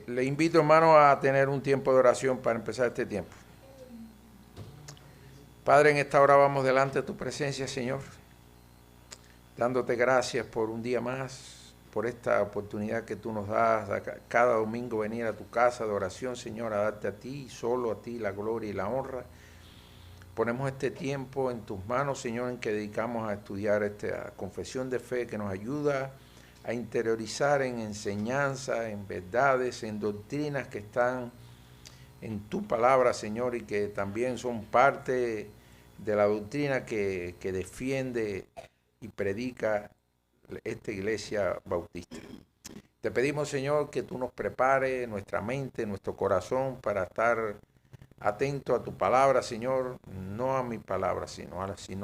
Le invito, hermano, a tener un tiempo de oración para empezar este tiempo. Padre, en esta hora vamos delante de tu presencia, Señor, dándote gracias por un día más, por esta oportunidad que tú nos das cada domingo venir a tu casa de oración, Señor, a darte a ti, solo a ti, la gloria y la honra. Ponemos este tiempo en tus manos, Señor, en que dedicamos a estudiar esta confesión de fe que nos ayuda a interiorizar en enseñanza, en verdades, en doctrinas que están en tu palabra, Señor, y que también son parte de la doctrina que defiende y predica esta iglesia bautista. Te pedimos, Señor, que tú nos prepares nuestra mente, nuestro corazón para estar atento a tu palabra, Señor, no a mi palabra, sino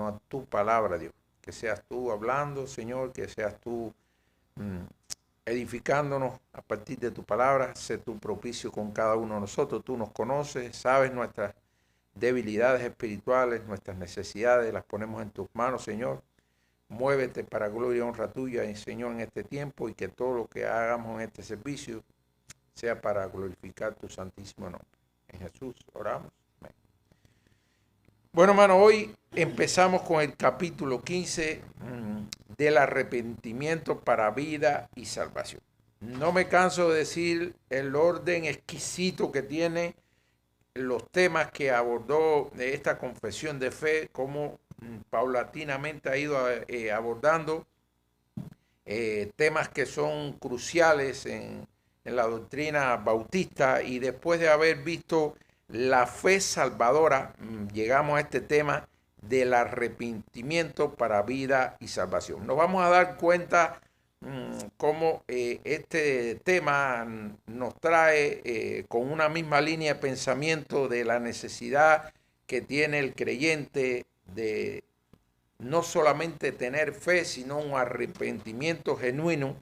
a tu palabra, Dios. Que seas tú hablando, Señor, que seas tú edificándonos a partir de tu palabra. Sé tú propicio con cada uno de nosotros. Tú nos conoces, sabes nuestras debilidades espirituales, nuestras necesidades, las ponemos en tus manos, Señor. Muévete para gloria y honra tuya, Señor, en este tiempo, y que todo lo que hagamos en este servicio sea para glorificar tu santísimo nombre. En Jesús oramos. Amén. Bueno, hermano, hoy empezamos con el capítulo 15 del arrepentimiento para vida y salvación. No me canso de decir el orden exquisito que tiene los temas que abordó esta confesión de fe, cómo paulatinamente ha ido abordando temas que son cruciales en la doctrina bautista, y después de haber visto la fe salvadora, llegamos a este tema del arrepentimiento para vida y salvación. Nos vamos a dar cuenta cómo este tema nos trae con una misma línea de pensamiento de la necesidad que tiene el creyente de no solamente tener fe, sino un arrepentimiento genuino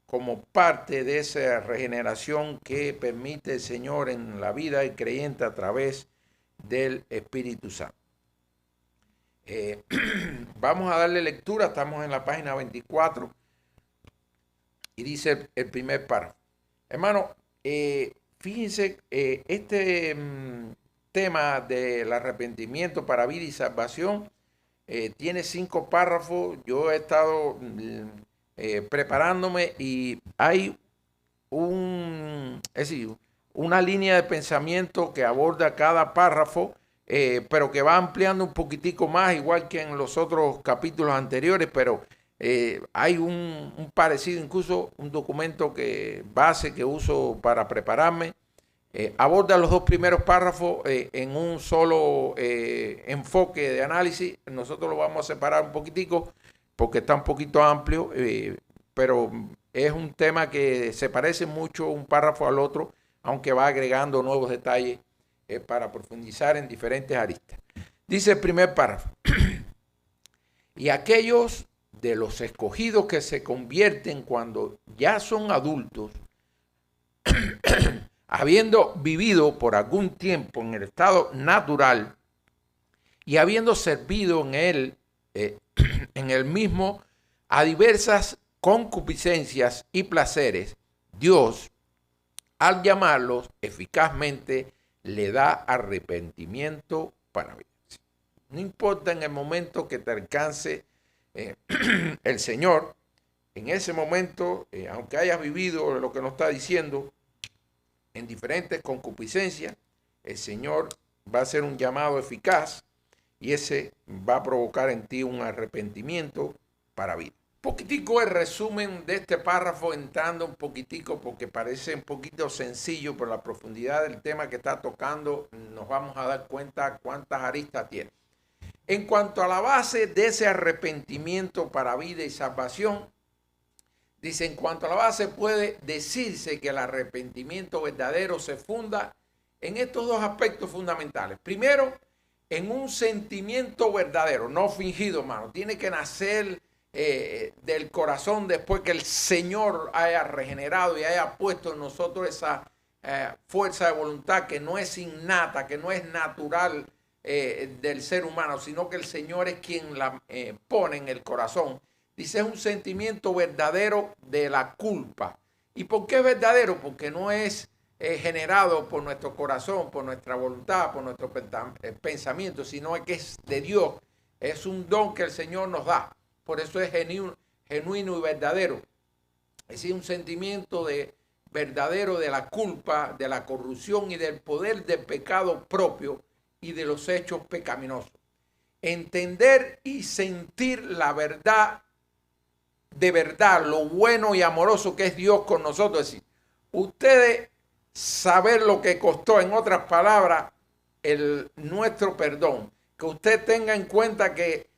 como parte de esa regeneración que permite el Señor en la vida del creyente a través del Espíritu Santo. Vamos a darle lectura, estamos en la página 24 y dice el primer párrafo. Hermano, fíjense, este tema del arrepentimiento para vida y salvación tiene 5 párrafos. Yo he estado preparándome y hay una línea de pensamiento que aborda cada párrafo, pero que va ampliando un poquitico más, igual que en los otros capítulos anteriores, pero hay un parecido, incluso un documento base que uso para prepararme. Aborda los 2 primeros párrafos en un solo enfoque de análisis. Nosotros lo vamos a separar un poquitico porque está un poquito amplio, pero es un tema que se parece mucho un párrafo al otro, aunque va agregando nuevos detalles para profundizar en diferentes aristas. Dice el primer párrafo: y aquellos de los escogidos que se convierten cuando ya son adultos, habiendo vivido por algún tiempo en el estado natural y habiendo servido en el mismo a diversas concupiscencias y placeres, Dios, al llamarlos eficazmente, le da arrepentimiento para vida. No importa en el momento que te alcance el Señor, en ese momento, aunque hayas vivido lo que nos está diciendo, en diferentes concupiscencias, el Señor va a hacer un llamado eficaz y ese va a provocar en ti un arrepentimiento para vida. Poquitico el resumen de este párrafo, entrando un poquitico porque parece un poquito sencillo, por la profundidad del tema que está tocando nos vamos a dar cuenta cuántas aristas tiene. En cuanto a la base de ese arrepentimiento para vida y salvación, dice, en cuanto a la base puede decirse que el arrepentimiento verdadero se funda en estos 2 aspectos fundamentales. Primero, en un sentimiento verdadero, no fingido, hermano. Tiene que nacer del corazón después que el Señor haya regenerado y haya puesto en nosotros esa fuerza de voluntad que no es innata, que no es natural del ser humano, sino que el Señor es quien la pone en el corazón. Dice, es un sentimiento verdadero de la culpa ¿Y por qué es verdadero? Porque no es generado por nuestro corazón, por nuestra voluntad, por nuestro pensamiento, sino que es de Dios. Es un don que el Señor nos da. Por eso es genuino y verdadero. Es decir, un sentimiento verdadero de la culpa, de la corrupción y del poder del pecado propio y de los hechos pecaminosos. Entender y sentir la verdad, de verdad, lo bueno y amoroso que es Dios con nosotros. Es decir, ustedes saber lo que costó, en otras palabras, nuestro perdón. Que usted tenga en cuenta que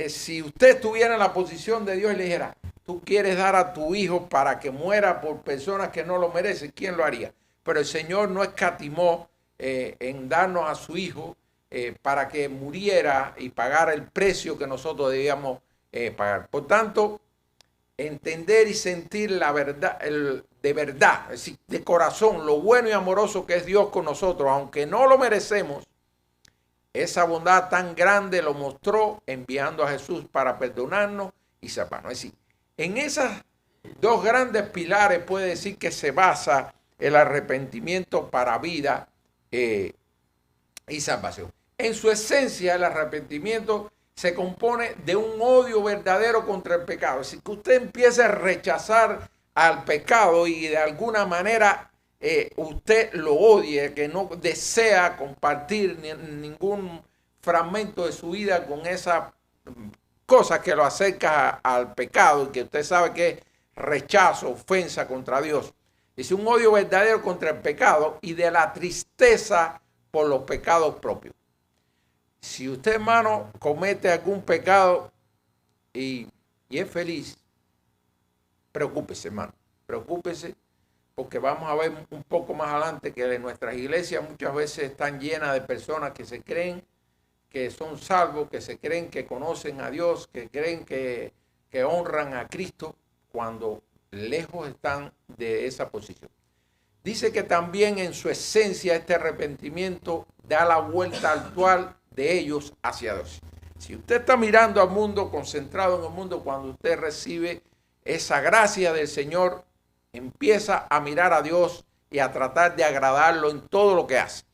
si usted estuviera en la posición de Dios y le dijera, tú quieres dar a tu hijo para que muera por personas que no lo merecen, ¿quién lo haría? Pero el Señor no escatimó en darnos a su hijo para que muriera y pagara el precio que nosotros debíamos pagar. Por tanto, entender y sentir la verdad, de verdad, es decir, de corazón, lo bueno y amoroso que es Dios con nosotros, aunque no lo merecemos, esa bondad tan grande lo mostró enviando a Jesús para perdonarnos y salvarnos. Es decir, en esas dos grandes pilares puede decir que se basa el arrepentimiento para vida y salvación. En su esencia, el arrepentimiento se compone de un odio verdadero contra el pecado. Es decir, que usted empiece a rechazar al pecado y de alguna manera usted lo odie, que no desea compartir ningún fragmento de su vida con esa cosa que lo acerca al pecado y que usted sabe que es rechazo, ofensa contra Dios. Es un odio verdadero contra el pecado y de la tristeza por los pecados propios. Si usted, hermano, comete algún pecado y es feliz, preocúpese, hermano, preocúpese, porque vamos a ver un poco más adelante que nuestras iglesias muchas veces están llenas de personas que se creen que son salvos, que se creen que conocen a Dios, que creen que honran a Cristo, cuando lejos están de esa posición. Dice que también en su esencia este arrepentimiento da la vuelta actual de ellos hacia Dios. Si usted está mirando al mundo, concentrado en el mundo, cuando usted recibe esa gracia del Señor, empieza a mirar a Dios y a tratar de agradarlo en todo lo que hace.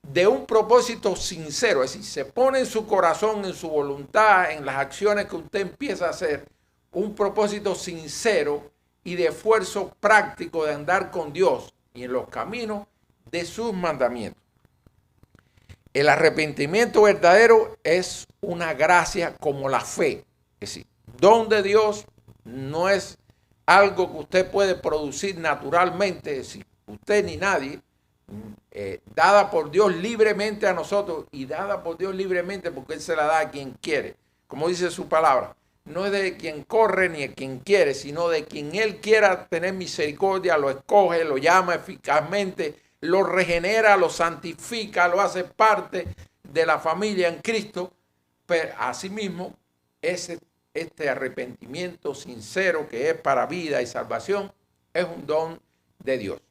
De un propósito sincero, es decir, se pone en su corazón, en su voluntad, en las acciones que usted empieza a hacer, un propósito sincero y de esfuerzo práctico de andar con Dios y en los caminos de sus mandamientos. El arrepentimiento verdadero es una gracia como la fe. Es decir, don de Dios, no es algo que usted puede producir naturalmente, es decir, usted ni nadie, dada por Dios libremente a nosotros y dada por Dios libremente porque Él se la da a quien quiere. Como dice su palabra, no es de quien corre ni de quien quiere, sino de quien Él quiera tener misericordia, lo escoge, lo llama eficazmente, lo regenera, lo santifica, lo hace parte de la familia en Cristo. Pero asimismo, este arrepentimiento sincero que es para vida y salvación es un don de Dios.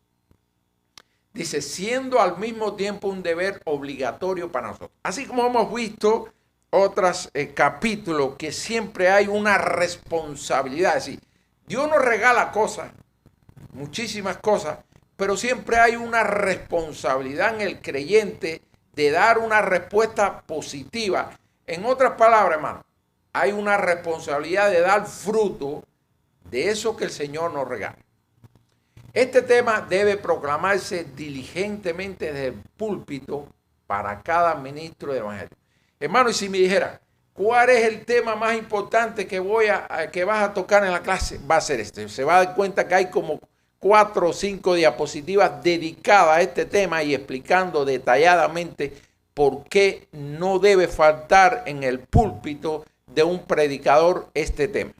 Dice, siendo al mismo tiempo un deber obligatorio para nosotros. Así como hemos visto otros capítulos que siempre hay una responsabilidad. Es decir, Dios nos regala cosas, muchísimas cosas, pero siempre hay una responsabilidad en el creyente de dar una respuesta positiva. En otras palabras, hermano, hay una responsabilidad de dar fruto de eso que el Señor nos regala. Este tema debe proclamarse diligentemente desde el púlpito para cada ministro de evangelio. Hermano, y si me dijera, ¿cuál es el tema más importante que vas a tocar en la clase? Va a ser este. Se va a dar cuenta que hay como 4 o 5 diapositivas dedicadas a este tema y explicando detalladamente por qué no debe faltar en el púlpito de un predicador este tema.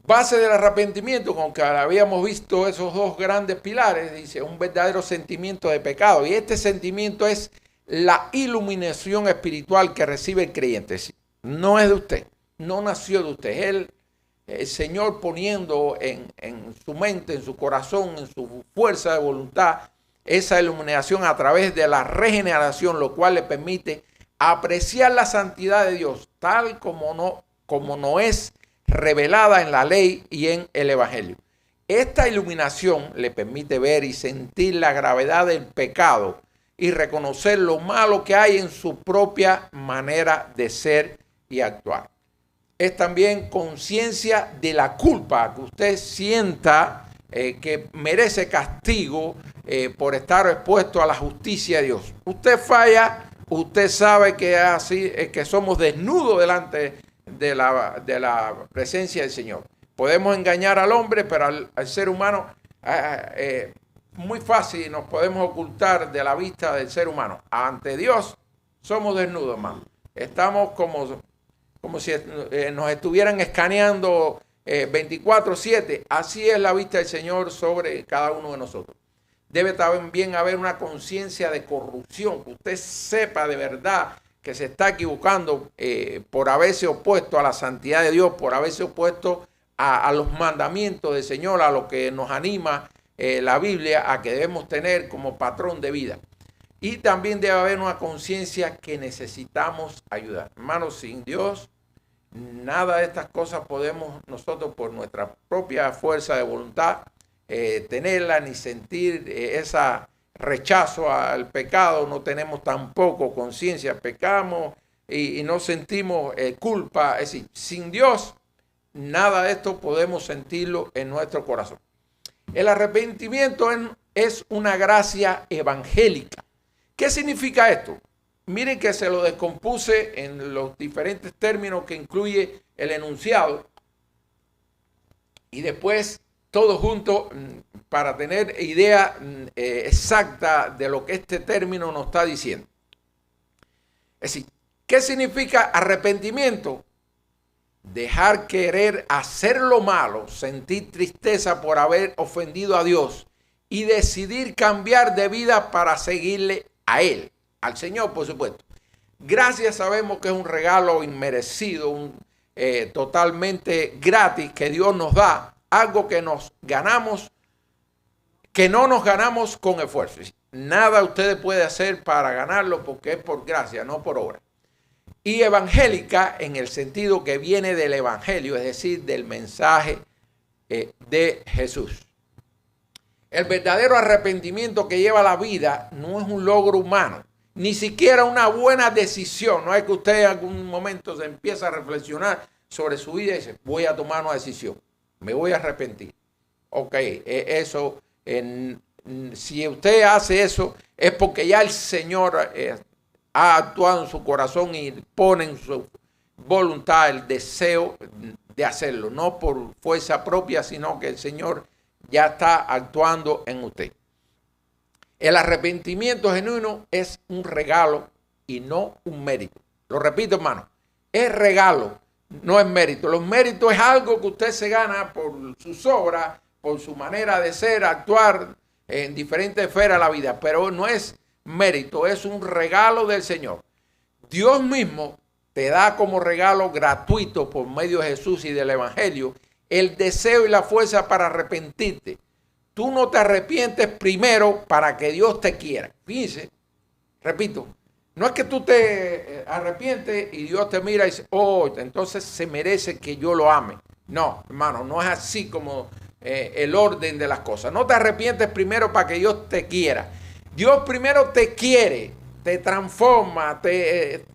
Base del arrepentimiento, con que habíamos visto esos dos grandes pilares, dice un verdadero sentimiento de pecado. Y este sentimiento es la iluminación espiritual que recibe el creyente. No es de usted, no nació de usted. El Señor poniendo en su mente, en su corazón, en su fuerza de voluntad, esa iluminación a través de la regeneración, lo cual le permite apreciar la santidad de Dios, tal como no es revelada en la ley y en el evangelio. Esta iluminación le permite ver y sentir la gravedad del pecado y reconocer lo malo que hay en su propia manera de ser y actuar. Es también conciencia de la culpa, que usted sienta que merece castigo por estar expuesto a la justicia de Dios. Usted falla, usted sabe que así que somos desnudos delante de la presencia del Señor. Podemos engañar al hombre, pero al ser humano muy fácil nos podemos ocultar de la vista del ser humano. Ante Dios somos desnudos, hermano. Estamos como si nos estuvieran escaneando 24/7. Así es la vista del Señor sobre cada uno de nosotros. Debe también haber una conciencia de corrupción, que usted sepa de verdad que se está equivocando por haberse opuesto a la santidad de Dios, por haberse opuesto a los mandamientos del Señor, a lo que nos anima la Biblia a que debemos tener como patrón de vida. Y también debe haber una conciencia que necesitamos ayudar. Hermanos, sin Dios, nada de estas cosas podemos nosotros por nuestra propia fuerza de voluntad tenerla, ni sentir ese rechazo al pecado. No tenemos tampoco conciencia, pecamos y no sentimos culpa. Es decir, sin Dios, nada de esto podemos sentirlo en nuestro corazón. El arrepentimiento es una gracia evangélica. ¿Qué significa esto? Miren que se lo descompuse en los diferentes términos que incluye el enunciado y después todo junto para tener idea exacta de lo que este término nos está diciendo. Es decir, ¿qué significa arrepentimiento? Dejar querer hacer lo malo, sentir tristeza por haber ofendido a Dios y decidir cambiar de vida para seguirle a Él, al Señor, por supuesto. Gracias sabemos que es un regalo inmerecido, totalmente gratis que Dios nos da, algo que nos ganamos, que no nos ganamos con esfuerzo. Nada ustedes pueden hacer para ganarlo porque es por gracia, no por obra. Y evangélica en el sentido que viene del evangelio, es decir, del mensaje de Jesús. El verdadero arrepentimiento que lleva la vida no es un logro humano, ni siquiera una buena decisión. No es que usted en algún momento se empieza a reflexionar sobre su vida y dice, voy a tomar una decisión, me voy a arrepentir. Ok, eso, si usted hace eso, es porque ya el Señor ha actuado en su corazón y pone en su voluntad el deseo de hacerlo, no por fuerza propia, sino que el Señor ya está actuando en usted. El arrepentimiento genuino es un regalo y no un mérito. Lo repito, hermano, es regalo, no es mérito. Los méritos es algo que usted se gana por sus obras, por su manera de ser, actuar en diferentes esferas de la vida, pero no es mérito, es un regalo del Señor. Dios mismo te da como regalo gratuito por medio de Jesús y del Evangelio el deseo y la fuerza para arrepentirte. Tú no te arrepientes primero para que Dios te quiera. Fíjense, repito, no es que tú te arrepientes y Dios te mira y dice, oh, entonces se merece que yo lo ame. No, hermano, no es así como el orden de las cosas. No te arrepientes primero para que Dios te quiera. Dios primero te quiere, te transforma, te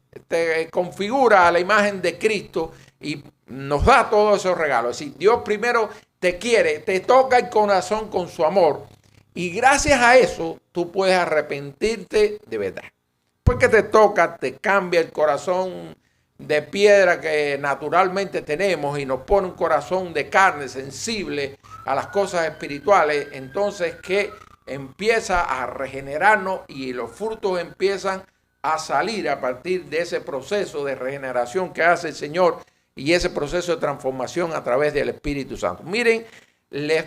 configura a la imagen de Cristo y nos da todos esos regalos. Es decir, Dios primero te quiere, te toca el corazón con su amor y gracias a eso tú puedes arrepentirte de verdad. Porque te toca, te cambia el corazón de piedra que naturalmente tenemos y nos pone un corazón de carne sensible a las cosas espirituales. Entonces que empieza a regenerarnos y los frutos empiezan a salir a partir de ese proceso de regeneración que hace el Señor y ese proceso de transformación a través del Espíritu Santo. Miren, es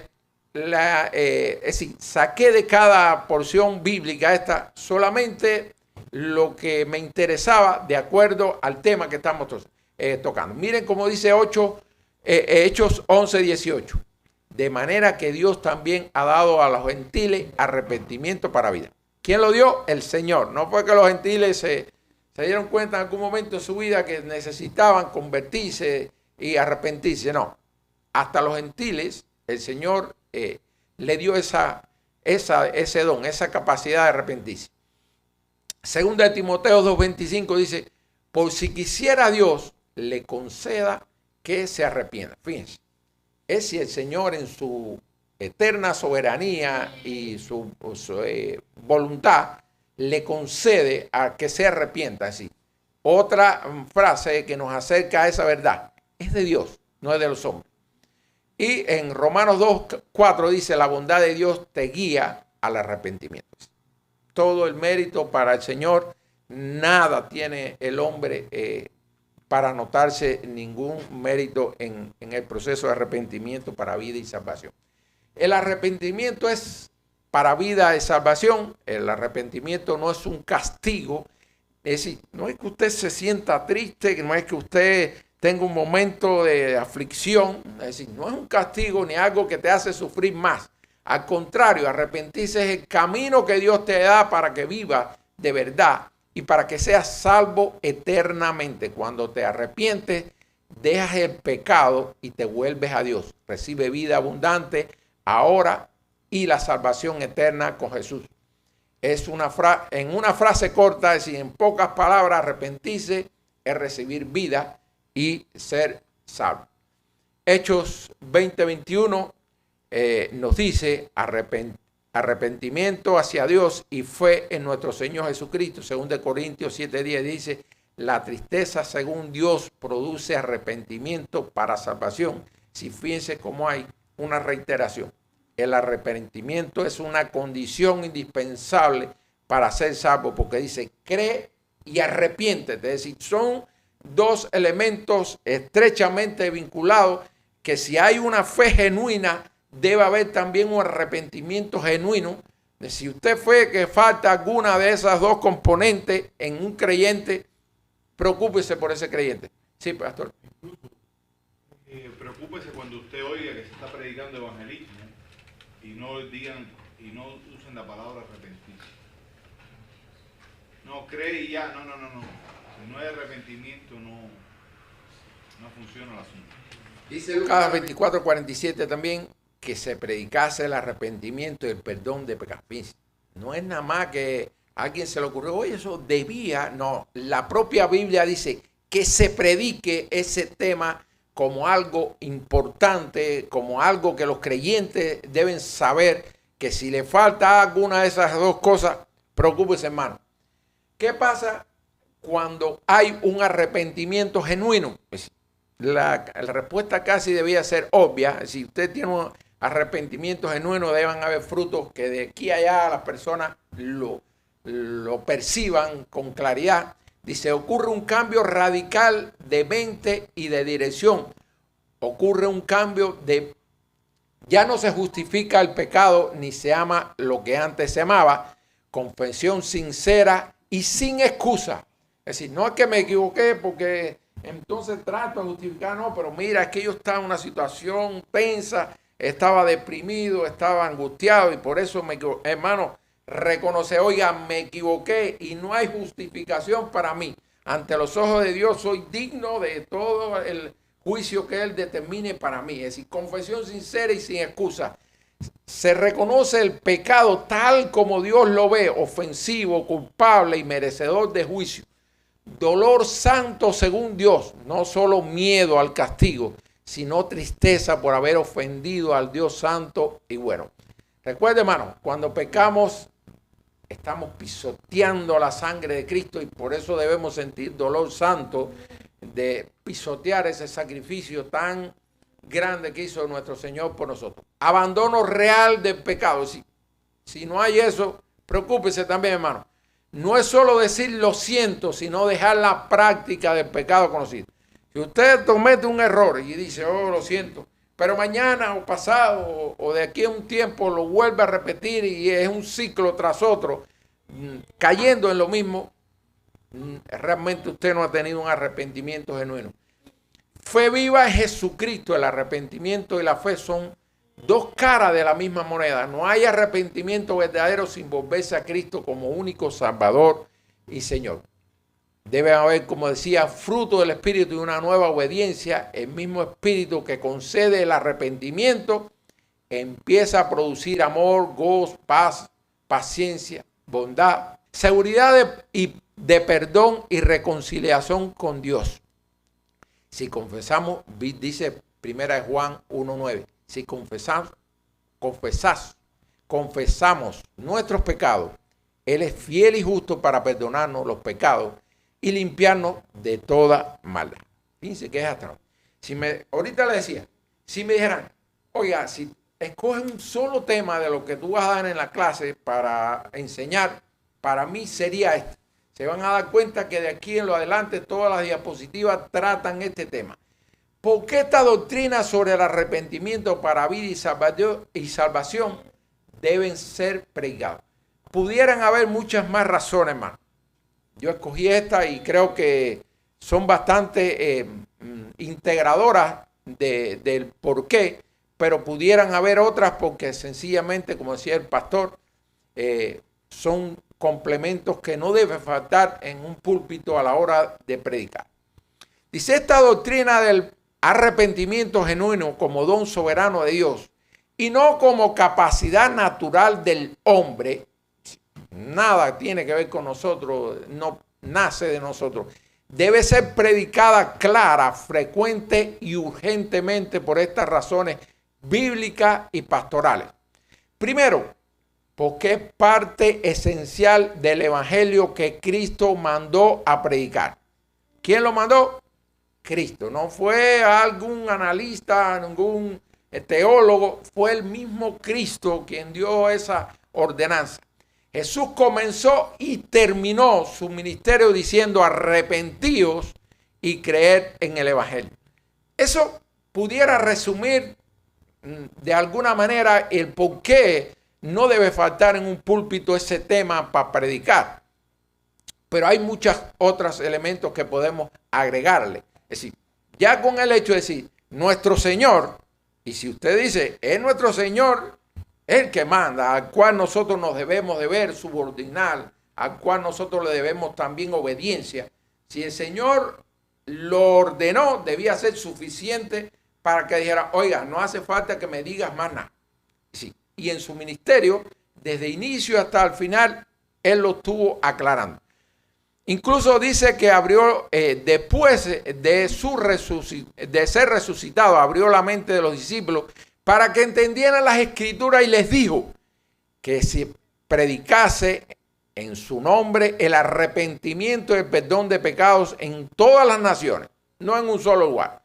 decir, saqué de cada porción bíblica esta solamente lo que me interesaba de acuerdo al tema que estamos tocando. Miren cómo dice Hechos 11:18. De manera que Dios también ha dado a los gentiles arrepentimiento para vida. ¿Quién lo dio? El Señor. No fue que los gentiles se dieron cuenta en algún momento de su vida que necesitaban convertirse y arrepentirse. No. Hasta los gentiles el Señor le dio ese don, esa capacidad de arrepentirse. Segunda de Timoteo 2:25 dice, por si quisiera Dios, le conceda que se arrepienta. Fíjense, es si el Señor en su eterna soberanía y su voluntad le concede a que se arrepienta. Así. Otra frase que nos acerca a esa verdad, es de Dios, no es de los hombres. Y en Romanos 2:4 dice, la bondad de Dios te guía al arrepentimiento. Todo el mérito para el Señor, nada tiene el hombre para anotarse ningún mérito en el proceso de arrepentimiento para vida y salvación. El arrepentimiento es para vida y salvación. El arrepentimiento no es un castigo. Es decir, no es que usted se sienta triste, no es que usted tenga un momento de aflicción. Es decir, no es un castigo ni algo que te hace sufrir más. Al contrario, arrepentirse es el camino que Dios te da para que vivas de verdad y para que seas salvo eternamente. Cuando te arrepientes, dejas el pecado y te vuelves a Dios. Recibe vida abundante ahora y la salvación eterna con Jesús. Es en una frase corta, es decir, en pocas palabras, arrepentirse es recibir vida y ser salvo. Hechos 20:21 nos dice arrepentimiento hacia Dios y fe en nuestro Señor Jesucristo. 2 Corintios 7:10 dice, la tristeza según Dios produce arrepentimiento para salvación. Si fíjense cómo hay una reiteración. El arrepentimiento es una condición indispensable para ser salvo, porque dice, cree y arrepiéntete. Es decir, son dos elementos estrechamente vinculados, que si hay una fe genuina, debe haber también un arrepentimiento genuino. Si usted fue que falta alguna de esas dos componentes en un creyente, preocúpese por ese creyente. Sí, pastor. Preocúpese cuando usted oiga que se está predicando evangelismo y no digan y no usen la palabra arrepentirse. No, cree y ya, no. Si no hay arrepentimiento, no funciona el asunto. Dice Lucas 24:47 también, que se predicase el arrepentimiento y el perdón de pecados. No es nada más que a alguien se le ocurrió, oye, eso debía. No, la propia Biblia dice que se predique ese tema como algo importante, como algo que los creyentes deben saber, que si le falta alguna de esas dos cosas, preocúpese, hermano. ¿Qué pasa cuando hay un arrepentimiento genuino? Pues la respuesta casi debía ser obvia. Si usted tiene un arrepentimiento genuino, deben haber frutos que de aquí a allá las personas lo perciban con claridad. Dice, ocurre un cambio radical de mente y de dirección. Ocurre un cambio ya no se justifica el pecado ni se ama lo que antes se amaba. Confesión sincera y sin excusa. Es decir, no es que me equivoqué porque entonces trato de justificar, no, pero mira, es que yo estaba en una situación tensa, estaba deprimido, estaba angustiado y por eso me equivoqué. Hermano, reconoce, oiga, me equivoqué y no hay justificación para mí. Ante los ojos de Dios soy digno de todo el juicio que Él determine para mí. Es decir, confesión sincera y sin excusa. Se reconoce el pecado tal como Dios lo ve, ofensivo, culpable y merecedor de juicio. Dolor santo según Dios, no solo miedo al castigo, sino tristeza por haber ofendido al Dios santo y bueno. Recuerde, hermano, cuando pecamos, estamos pisoteando la sangre de Cristo y por eso debemos sentir dolor santo de pisotear ese sacrificio tan grande que hizo nuestro Señor por nosotros. Abandono real del pecado. Si no hay eso, preocúpese también, hermano. No es solo decir lo siento, sino dejar la práctica del pecado conocido. Si usted comete un error y dice, oh, lo siento, pero mañana o pasado o de aquí a un tiempo lo vuelve a repetir y es un ciclo tras otro, cayendo en lo mismo, realmente usted no ha tenido un arrepentimiento genuino. Fe viva es Jesucristo. El arrepentimiento y la fe son dos caras de la misma moneda. No hay arrepentimiento verdadero sin volverse a Cristo como único Salvador y Señor. Debe haber, como decía, fruto del Espíritu y una nueva obediencia. El mismo Espíritu que concede el arrepentimiento empieza a producir amor, gozo, paz, paciencia, bondad, seguridad de perdón y reconciliación con Dios. Si confesamos, dice 1 Juan 1:9, si confesamos nuestros pecados, Él es fiel y justo para perdonarnos los pecados y limpiarnos de toda maldad. Fíjense que es hasta. Ahorita le decía, si me dijeran, oiga, si escoge un solo tema de lo que tú vas a dar en la clase para enseñar, para mí sería este. Se van a dar cuenta que de aquí en lo adelante todas las diapositivas tratan este tema. ¿Por qué esta doctrina sobre el arrepentimiento para vida y salvación deben ser predicadas? Pudieran haber muchas más razones, hermano. Yo escogí esta y creo que son bastante integradoras del por qué, pero pudieran haber otras porque sencillamente, como decía el pastor, son complementos que no deben faltar en un púlpito a la hora de predicar. Dice, esta doctrina del arrepentimiento genuino como don soberano de Dios y no como capacidad natural del hombre, nada tiene que ver con nosotros, no nace de nosotros, debe ser predicada clara, frecuente y urgentemente por estas razones bíblicas y pastorales. Primero, porque es parte esencial del evangelio que Cristo mandó a predicar. ¿Quién lo mandó? Cristo. No fue algún analista, ningún teólogo, fue el mismo Cristo quien dio esa ordenanza. Jesús comenzó y terminó su ministerio diciendo arrepentíos y creed en el evangelio. Eso pudiera resumir de alguna manera el por qué no debe faltar en un púlpito ese tema para predicar. Pero hay muchos otros elementos que podemos agregarle. Es decir, ya con el hecho de decir nuestro Señor, y si usted dice es nuestro Señor, el que manda, al cual nosotros nos debemos de ver, subordinar, al cual nosotros le debemos también obediencia. Si el Señor lo ordenó, debía ser suficiente para que dijera, oiga, no hace falta que me digas más nada. Sí. Y en su ministerio, desde inicio hasta el final, Él lo estuvo aclarando. Incluso dice que abrió, después de ser resucitado, abrió la mente de los discípulos para que entendieran las escrituras y les dijo que si predicase en su nombre el arrepentimiento y el perdón de pecados en todas las naciones, no en un solo lugar.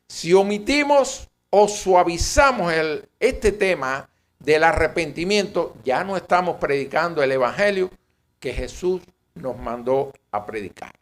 Si omitimos o suavizamos este tema del arrepentimiento, ya no estamos predicando el evangelio que Jesús nos mandó a predicar.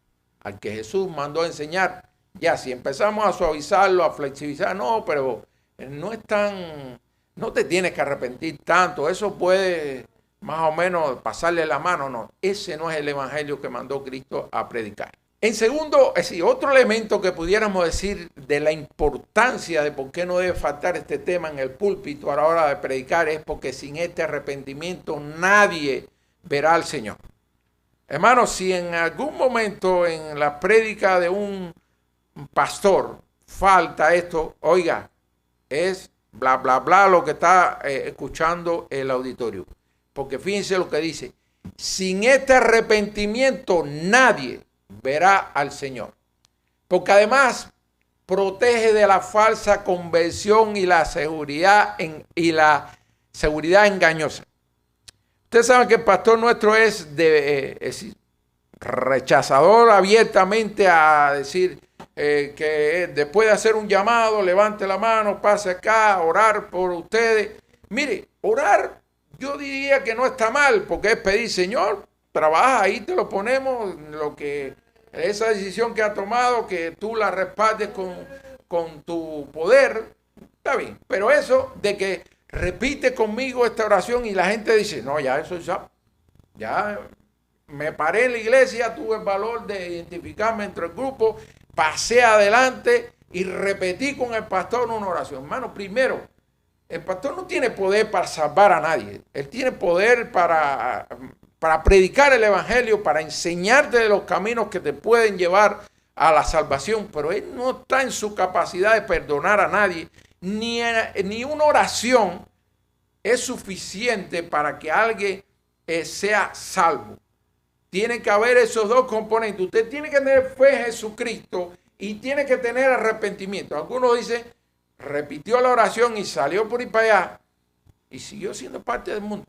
Al que Jesús mandó a enseñar, ya si empezamos a suavizarlo, a flexibilizar, no, pero no es tan, no te tienes que arrepentir tanto, eso puede más o menos pasarle la mano, no, ese no es el evangelio que mandó Cristo a predicar. En segundo, es decir, otro elemento que pudiéramos decir de la importancia de por qué no debe faltar este tema en el púlpito a la hora de predicar es porque sin este arrepentimiento nadie verá al Señor. Hermanos, si en algún momento en la prédica de un pastor falta esto, oiga, es bla, bla, bla lo que está escuchando el auditorio. Porque fíjense lo que dice, sin este arrepentimiento nadie verá al Señor. Porque además protege de la falsa conversión y la seguridad engañosa. Ustedes saben que el pastor nuestro es rechazador abiertamente a decir que después de hacer un llamado, levante la mano, pase acá, orar por ustedes. Mire, orar yo diría que no está mal, porque es pedir, Señor, trabaja, ahí te lo ponemos, esa decisión que ha tomado, que tú la respaldes con tu poder, está bien. Pero eso de que repite conmigo esta oración y la gente dice, no, ya eso ya me paré en la iglesia, tuve el valor de identificarme entre el grupo, pasé adelante y repetí con el pastor una oración. Hermano, primero, el pastor no tiene poder para salvar a nadie. Él tiene poder para predicar el evangelio, para enseñarte de los caminos que te pueden llevar a la salvación, pero él no está en su capacidad de perdonar a nadie, ni una oración es suficiente para que alguien sea salvo. Tiene que haber esos dos componentes. Usted tiene que tener fe en Jesucristo y tiene que tener arrepentimiento. Algunos dicen, repitió la oración y salió por ahí para allá y siguió siendo parte del mundo.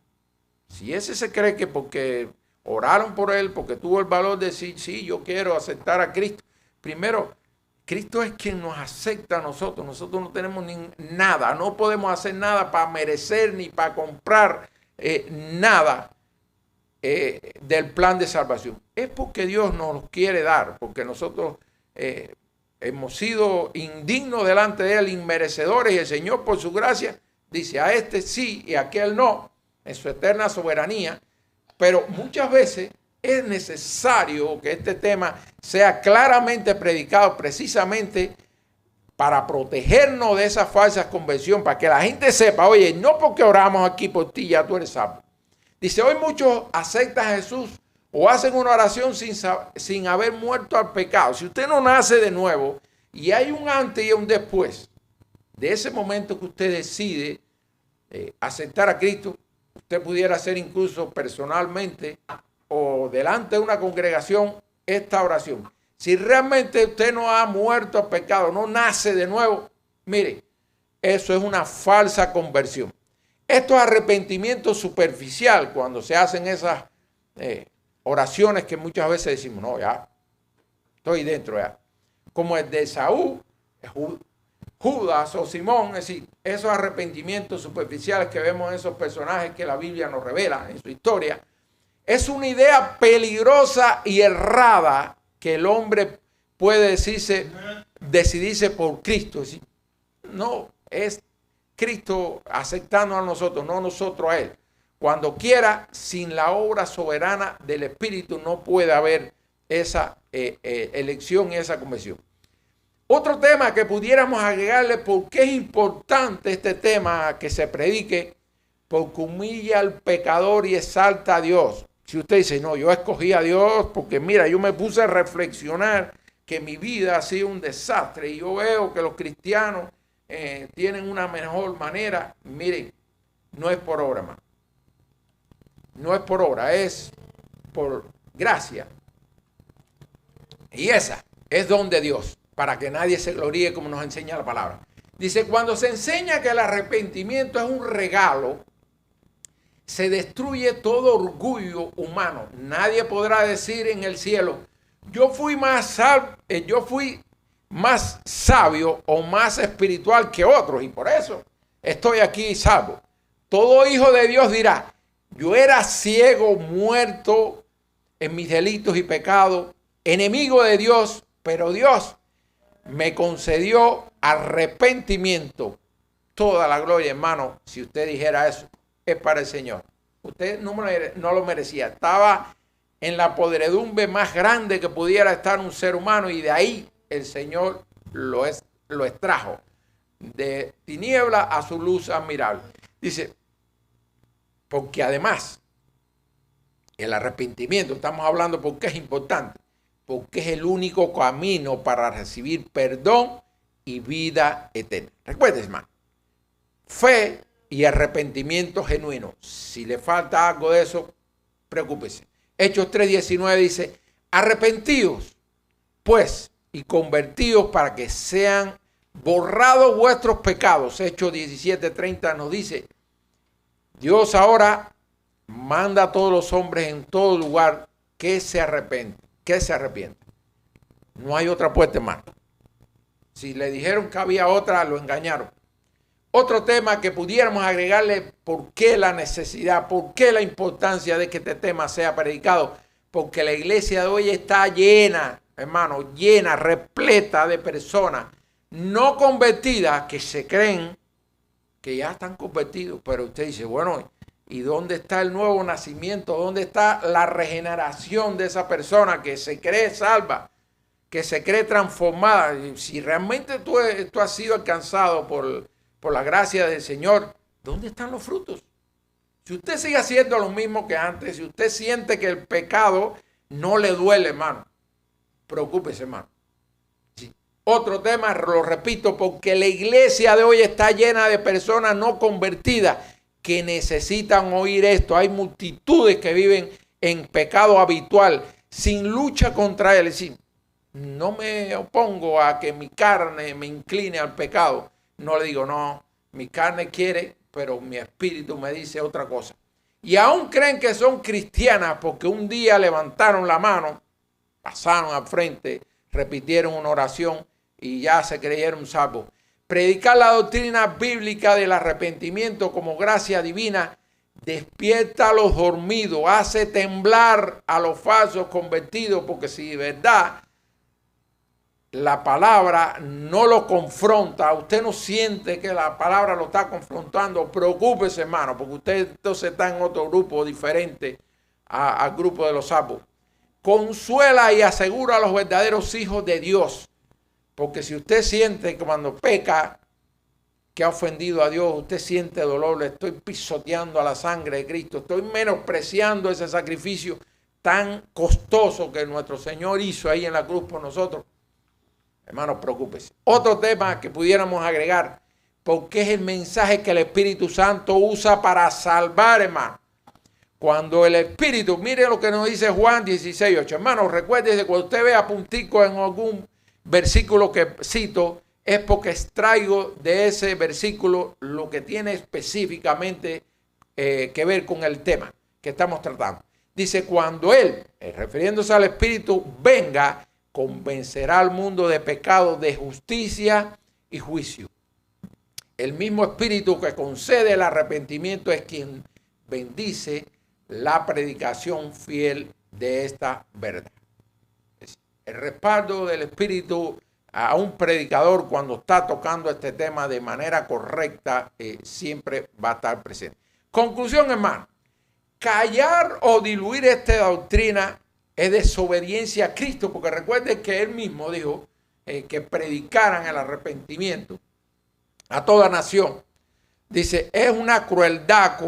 Si ese se cree que porque oraron por él, porque tuvo el valor de decir, sí, yo quiero aceptar a Cristo. Primero, Cristo es quien nos acepta a nosotros. Nosotros no tenemos nada, no podemos hacer nada para merecer ni para comprar nada del plan de salvación. Es porque Dios nos quiere dar, porque nosotros hemos sido indignos delante de Él, inmerecedores, y el Señor por su gracia dice a este sí y a aquel no, en su eterna soberanía. Pero muchas veces es necesario que este tema sea claramente predicado precisamente para protegernos de esa falsa conversión, para que la gente sepa, oye, no porque oramos aquí por ti ya tú eres salvo. Dice, hoy muchos aceptan a Jesús o hacen una oración sin haber muerto al pecado. Si usted no nace de nuevo y hay un antes y un después de ese momento que usted decide aceptar a Cristo, usted pudiera hacer incluso personalmente o delante de una congregación esta oración. Si realmente usted no ha muerto al pecado, no nace de nuevo, mire, eso es una falsa conversión. Esto es arrepentimiento superficial cuando se hacen esas oraciones que muchas veces decimos, no, ya, estoy dentro ya. Como el de Saúl, Judas o Simón, es decir, esos arrepentimientos superficiales que vemos en esos personajes que la Biblia nos revela en su historia, es una idea peligrosa y errada que el hombre puede decidirse por Cristo. Es decir, no, es Cristo aceptando a nosotros, no nosotros a Él. Cuando quiera, sin la obra soberana del Espíritu, no puede haber esa elección y esa conversión. Otro tema que pudiéramos agregarle, porque es importante este tema que se predique, porque humilla al pecador y exalta a Dios. Si usted dice, no, yo escogí a Dios porque mira, yo me puse a reflexionar que mi vida ha sido un desastre y yo veo que los cristianos tienen una mejor manera. Miren, no es por obra, más. No es por obra, es por gracia. Y esa es don de Dios, para que nadie se gloríe como nos enseña la palabra. Dice, cuando se enseña que el arrepentimiento es un regalo, se destruye todo orgullo humano. Nadie podrá decir en el cielo, yo fui más sabio o más espiritual que otros y por eso estoy aquí salvo. Todo hijo de Dios dirá, yo era ciego, muerto en mis delitos y pecados, enemigo de Dios, pero Dios me concedió arrepentimiento. Toda la gloria, hermano, si usted dijera eso, es para el Señor. Usted no lo merecía. Estaba en la podredumbre más grande que pudiera estar un ser humano y de ahí el Señor lo extrajo. De tiniebla a su luz admirable. Dice, porque además el arrepentimiento, estamos hablando porque es importante, porque es el único camino para recibir perdón y vida eterna. Recuerden, hermano, fe y arrepentimiento genuino. Si le falta algo de eso, preocúpese. Hechos 3:19 dice, arrepentíos, pues, y convertíos para que sean borrados vuestros pecados. Hechos 17:30 nos dice, Dios ahora manda a todos los hombres en todo lugar que se arrepienten. No hay otra puerta, hermano. Si le dijeron que había otra, lo engañaron. Otro tema que pudiéramos agregarle, ¿por qué la necesidad? ¿Por qué la importancia de que este tema sea predicado? Porque la iglesia de hoy está llena, hermano, llena, repleta de personas no convertidas que se creen que ya están convertidos. Pero usted dice, bueno, ¿y dónde está el nuevo nacimiento? ¿Dónde está la regeneración de esa persona que se cree salva, que se cree transformada? Si realmente tú has sido alcanzado por la gracia del Señor, ¿dónde están los frutos? Si usted sigue haciendo lo mismo que antes, si usted siente que el pecado no le duele, hermano, preocúpese, hermano. Sí. Otro tema, lo repito, porque la iglesia de hoy está llena de personas no convertidas que necesitan oír esto. Hay multitudes que viven en pecado habitual, sin lucha contra él. Es decir, no me opongo a que mi carne me incline al pecado. No le digo, no, mi carne quiere, pero mi espíritu me dice otra cosa. Y aún creen que son cristianas porque un día levantaron la mano, pasaron al frente, repitieron una oración y ya se creyeron salvos. Predicar la doctrina bíblica del arrepentimiento como gracia divina despierta a los dormidos, hace temblar a los falsos convertidos, porque si de verdad la palabra no lo confronta, usted no siente que la palabra lo está confrontando, preocúpese, hermano, porque usted entonces está en otro grupo diferente al grupo de los salvos. Consuela y asegura a los verdaderos hijos de Dios. Porque si usted siente que cuando peca, que ha ofendido a Dios, usted siente dolor, le estoy pisoteando a la sangre de Cristo, estoy menospreciando ese sacrificio tan costoso que nuestro Señor hizo ahí en la cruz por nosotros. Hermanos, preocúpese. Otro tema que pudiéramos agregar, porque es el mensaje que el Espíritu Santo usa para salvar, hermano. Cuando el Espíritu, mire lo que nos dice Juan 16:8. Hermanos, recuérdese, cuando usted vea puntico en algún versículo que cito, es porque extraigo de ese versículo lo que tiene específicamente que ver con el tema que estamos tratando. Dice, cuando Él, refiriéndose al Espíritu, venga, convencerá al mundo de pecado, de justicia y juicio. El mismo Espíritu que concede el arrepentimiento es quien bendice la predicación fiel de esta verdad. El respaldo del Espíritu a un predicador cuando está tocando este tema de manera correcta siempre va a estar presente. Conclusión, hermano. Callar o diluir esta doctrina es desobediencia a Cristo, porque recuerden que Él mismo dijo que predicaran el arrepentimiento a toda nación. Dice, es una crueldad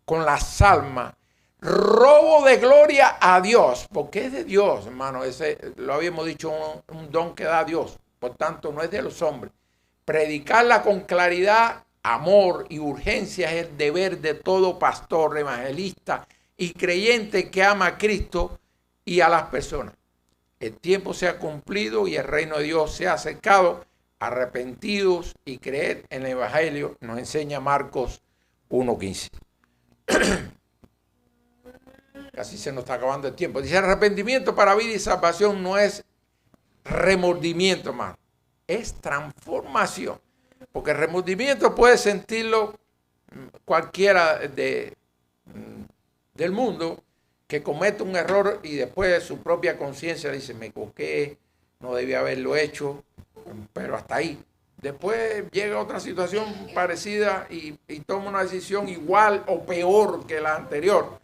con las almas. Robo de gloria a Dios, porque es de Dios, hermano. Ese lo habíamos dicho, un don que da Dios, por tanto no es de los hombres. Predicarla con claridad, amor y urgencia es el deber de todo pastor, evangelista y creyente que ama a Cristo y a las personas. El tiempo se ha cumplido y el reino de Dios se ha acercado. Arrepentidos y creed en el evangelio, nos enseña Marcos 1:15. Casi se nos está acabando el tiempo. Dice, arrepentimiento para vida y salvación no es remordimiento, hermano. Es transformación. Porque el remordimiento puede sentirlo cualquiera del mundo que comete un error y después de su propia conciencia dice, me equivoqué, no debía haberlo hecho, pero hasta ahí. Después llega otra situación parecida y toma una decisión igual o peor que la anterior.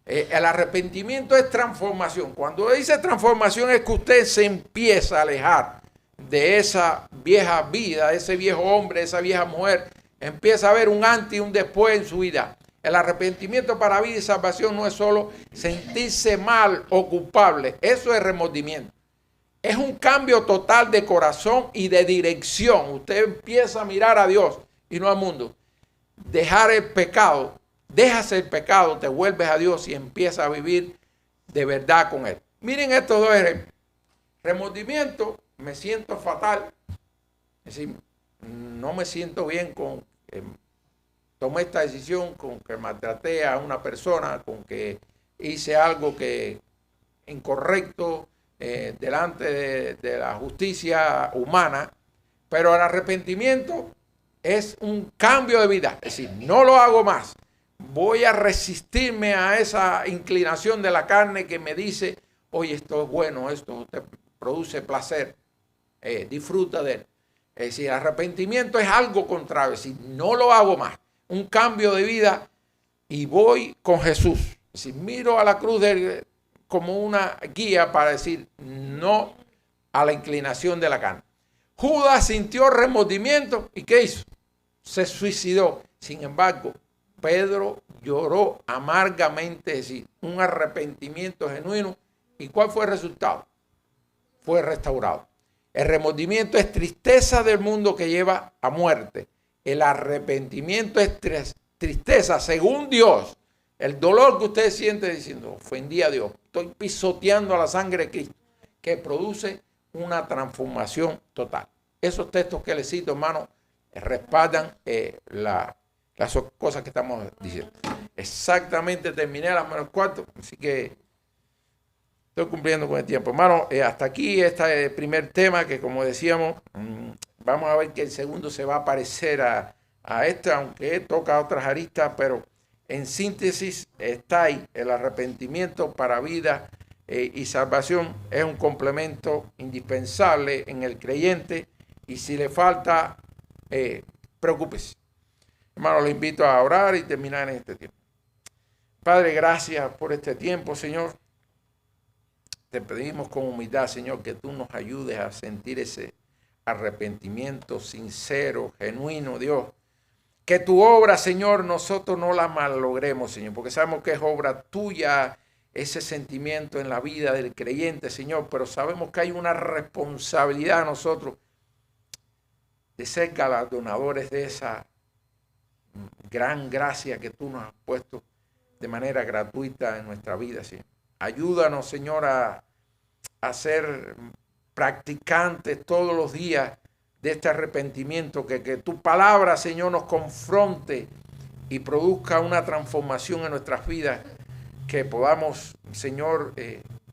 El arrepentimiento es transformación. Cuando dice transformación es que usted se empieza a alejar de esa vieja vida, de ese viejo hombre, de esa vieja mujer. Empieza a ver un antes y un después en su vida. El arrepentimiento para vida y salvación no es solo sentirse mal o culpable. Eso es remordimiento. Es un cambio total de corazón y de dirección. Usted empieza a mirar a Dios y no al mundo. Dejar el pecado. Dejas el pecado, te vuelves a Dios y empiezas a vivir de verdad con Él. Miren estos dos ejemplos. Remordimiento, me siento fatal. Es decir, no me siento bien con que tomé esta decisión, con que maltraté a una persona, con que hice algo que incorrecto delante de la justicia humana. Pero el arrepentimiento es un cambio de vida. Es decir, no lo hago más. Voy a resistirme a esa inclinación de la carne que me dice, oye, esto es bueno, esto te produce placer, disfruta de él. Es decir, arrepentimiento es algo contrario, es decir, no lo hago más. Un cambio de vida y voy con Jesús. Es decir, miro a la cruz como una guía para decir no a la inclinación de la carne. Judas sintió remordimiento y ¿qué hizo? Se suicidó. Sin embargo, Pedro lloró amargamente, es decir, un arrepentimiento genuino. ¿Y cuál fue el resultado? Fue restaurado. El remordimiento es tristeza del mundo que lleva a muerte. El arrepentimiento es tristeza, según Dios, el dolor que usted siente diciendo, ofendí a Dios, estoy pisoteando a la sangre de Cristo, que produce una transformación total. Esos textos que les cito, hermano, respaldan las cosas que estamos diciendo. Exactamente, terminé a las -4, así que estoy cumpliendo con el tiempo. Hermano, hasta aquí este primer tema que, como decíamos, vamos a ver que el segundo se va a parecer a este, aunque toca otras aristas, pero en síntesis está ahí. El arrepentimiento para vida y salvación es un complemento indispensable en el creyente, y si le falta, preocúpese. Hermano, le invito a orar y terminar en este tiempo. Padre, gracias por este tiempo, Señor. Te pedimos con humildad, Señor, que tú nos ayudes a sentir ese arrepentimiento sincero, genuino, Dios. Que tu obra, Señor, nosotros no la malogremos, Señor, porque sabemos que es obra tuya ese sentimiento en la vida del creyente, Señor, pero sabemos que hay una responsabilidad a nosotros de ser galardonadores de esa gran gracia que tú nos has puesto de manera gratuita en nuestra vida, Señor. Ayúdanos, Señor, a ser practicantes todos los días de este arrepentimiento, que tu palabra, Señor, nos confronte y produzca una transformación en nuestras vidas, que podamos, Señor,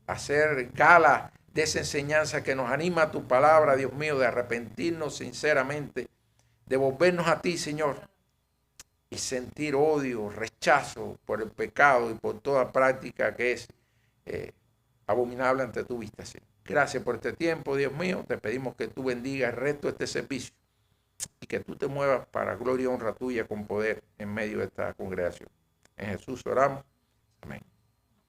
hacer gala de esa enseñanza que nos anima a tu palabra, Dios mío, de arrepentirnos sinceramente, de volvernos a ti, Señor, y sentir odio, rechazo por el pecado y por toda práctica que es abominable ante tu vista, Señor. Gracias por este tiempo, Dios mío. Te pedimos que tú bendigas el resto de este servicio y que tú te muevas para gloria y honra tuya con poder en medio de esta congregación. En Jesús oramos. Amén.